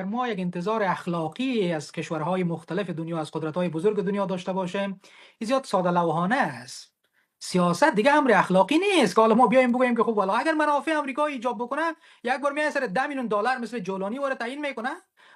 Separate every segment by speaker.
Speaker 1: ما یک انتظار اخلاقی از کشورهای مختلف دنیا، از قدرت‌های بزرگ دنیا داشته باشیم، این زیاد ساده لوحانه است. سیاست دیگه امر اخلاقی نیست که حالا ما بیایم بگوییم که خب والا اگر منافع آمریکا ایجاب بکنه، یک بار میای سر 10 میلیون دلار مثل جولانی وارد تعیین میکنه،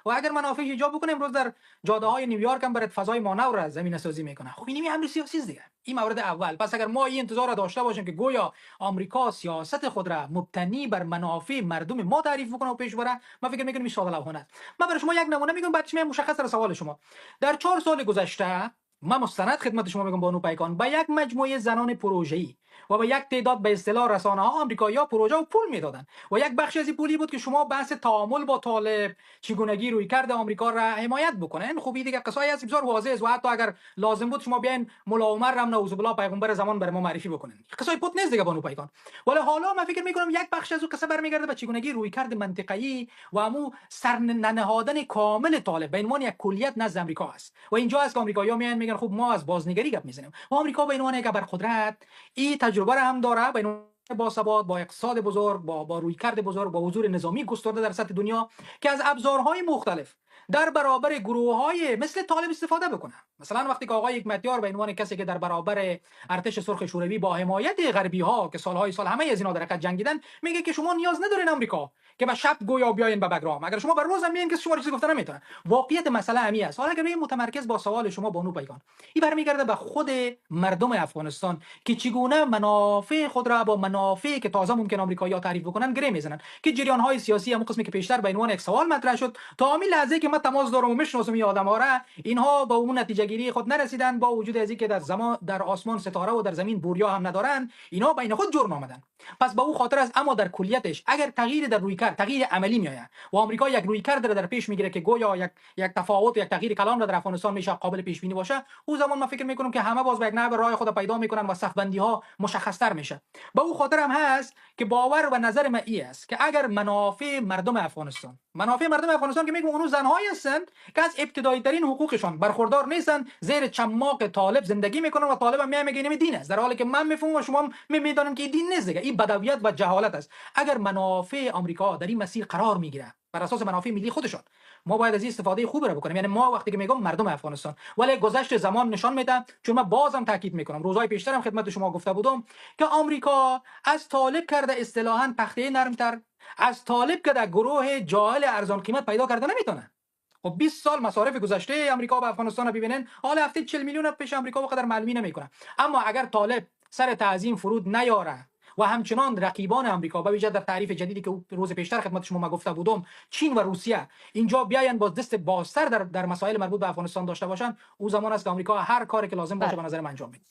Speaker 1: و اگر منافع ایجاب بکنه امروز در جاده های نیویورک هم برات فضای مانور را زمینه سازی میکنه. خب این امر سیاسی است دیگه. این مورد اول. پس اگر ما این انتظار را داشته باشیم که گویا آمریکا سیاست خود را مبتنی بر منافع مردم ما تعریف بکنه و پیش بره، من فکر میکنم این ساده لوحانه است. من برای شما یک نمونه میگم، بعدش میام مشخص در سوال شما. در 4 سال گذشته من مستند خدمت شما میگم بانو پیکان، با یک مجموعه زنان پروژه‌ای و با یک تعداد به اصطلاح رسانه ها آمریکایی‌ها پروژه و پول میدادن، و یک بخشی از این پولی بود که شما بحث تعامل با طالب، چگونگی روی کرده آمریکا را حمایت بکنن. خوبی دیگه قصای از بسیار واضح است و حتی اگر لازم بود شما بیاین مولا عمر رم نعوذ بالله پیغمبر زمان برای ما معرفی بکنن. قصای پوت نیست دیگه بانو پیکان. ولی حالا من فکر میکنم یک بخش از اون قصه برمیگرده به چگونگی روی کرده منطقه‌ای و امو سرننهادن کامل طالب به عنوان یک کلیت نزد آمریکا است. و اینجا است که آمریکایی‌ها میان میگن خب ما از بازنگری گپ میزنیم و آمریکا به عنوان یک ابرقدرت این تجربه را هم داره، به عنوان با ثبات، با اقتصاد بزرگ، با رویکرد بزرگ، با حضور نظامی گسترده در سطح دنیا، که از ابزارهای مختلف در برابر گروه‌های مثل طالب استفاده بکنه. مثلا وقتی که آقای حکمتیار به عنوان کسی که در برابر ارتش سرخ شوروی با حمایت غربی‌ها که سالهای سال همه از اینا در حقیقت جنگیدن، میگه که شما نیاز ندارین آمریکا که به شب گویا بیاین به بگرام، اگر شما به روز هم بیاین که شما چیزی گفتن نمیتونه. واقعیت مسئله همین است. حالا اگر ببینیم متمرکز با سوال شما بانو پیکان، این برمیگرده به خود مردم افغانستان که چگونه منافع خود را با منافعی که تازه ممکن آمریکایی‌ها تعریف بکنن گره میزنن، که جریان‌های سیاسی هم قسمی که پیشتر به عنوان یک سوال مطرح شد، تا همین لحظه که من تماس دارم و میشناسم این آدم‌ها را، اینها با اون نتیجه گیری خود نرسیدن، با وجود از اینکه در آسمان ستاره و در زمین بوریا هم ندارن، اینا بین خود جرم آمدن. پس به او خاطر است. اما در کلیتش اگر تغییر در رویکرد، تغییر عملی میآید و آمریکا یک رویکرد را در پیش میگیره که گویا یک تفاوت، یک تغییر کلان را در افغانستان میشه قابل پیش بینی باشه، او زمان من فکر میکنم که همه باز به یک نحو راه خود پیدا میکنن و صف بندی ها مشخص تر میشه. به او خاطر هم هست که باور و نظر من است که اگر منافع مردم افغانستان که میگم اونو زنهایی هستند که از ابتدایی ترین حقوقشان برخوردار نیستن، زیر چماق طالب زندگی میکنن و طالب هم میگه این دین است، در حالی که من میفهمم و شما میدانم که این دین نیست دیگه، این بدویت و جهالت است. اگر منافع آمریکا در این مسیر قرار میگیره بر اساس منافع ملی خودشان، ما باید از این استفاده خوب را بکنیم. یعنی ما وقتی که میگم مردم افغانستان، ولی گذشت زمان نشان میده، چون من بازم تاکید میکنم، روزهای پیشترم خدمت شما گفته بودم که آمریکا از طالب کرده اصطلاحاً تخته نرمتر، از طالب کرده گروه جاهل ارزان قیمت پیدا کرده نمیتونه. خب 20 سال مصارف گذشته آمریکا به افغانستان ببینن، حالا هفته 40 میلیون پیش آمریکا وقدر معلومی نمیکنه. اما اگر طالب سر تعظیم فرود نیاره و همچنان رقیبان آمریکا به ویژه در تعریف جدیدی که روز پیشتر خدمت شما گفته بودم، چین و روسیه اینجا بیاین با دست بازتر در مسائل مربوط به افغانستان داشته باشن، او زمان است که آمریکا هر کاری که لازم باشه به نظر من انجام میده.